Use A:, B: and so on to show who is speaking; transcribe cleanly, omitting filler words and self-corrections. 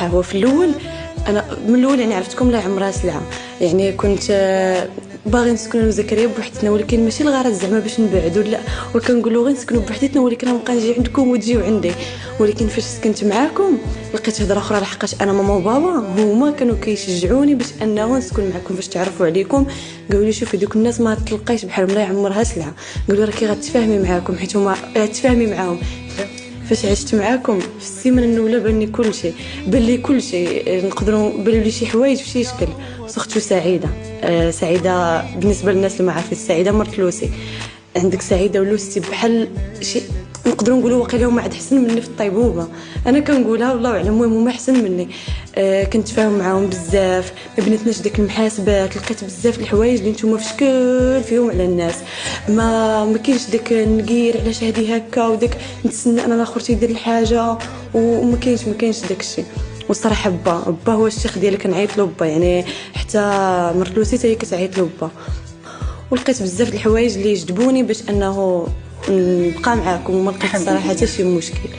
A: هو في الاول انا من الاول يعني عرفتكم لا عمرها سلعه، يعني كنت باغي نسكنوا انا وزكريا بوحدتنا، ولكن ماشي الغرض زعما باش نبعدوا لا، وكنقولوا غير نسكنوا بوحدتنا ولكن نبقى نجي عندكم وتجيو عندي. ولكن فاش سكنت معاكم لقيت هضره اخرى، لحقاش انا ماما وبابا هما كانوا كيشجعوني باش انه نسكن معكم باش تعرفوا عليكم. قالوا لي شوفي دوك الناس ما تلقايش بحالهم لا عمرها سلعه، قالوا راكي غتفاهمي معاكم حيت هما غتفاهمي معاهم. فاش عشت معاكم في السيمانه الاولى بان لي كل شيء نقدروا بانوا لي شي حوايج في شي شكل. سختو سعيده، سعيده بالنسبه للناس اللي ما عارفين سعيده مرت لوسي. عندك سعيده ولوسي بحال شي نقدروا نقولوا واقيلا هما عاد احسن مني في الطيبوبه. انا كنقولها والله اعلم، المهم هما احسن مني. كنت فاهم معاهم بزاف، ما بناتناش داك المحاسبات، لقيت بزاف الحوايج اللي نتوما في شكل فيهم على الناس. ما كاينش داك نقير علاش هذه هكا وداك نتسنى انا الاخر تيدير الحاجه، وما كاينش داك الشيء. والصراحه با هو الشيخ ديالي كنعيط له با، يعني حتى مرت لوسي حتى هي كتعيط له با. ولقيت بزاف د الحوايج اللي جذبوني باش انه نبقى معاكم، وما لقيت الصراحه حتى شي مشكل.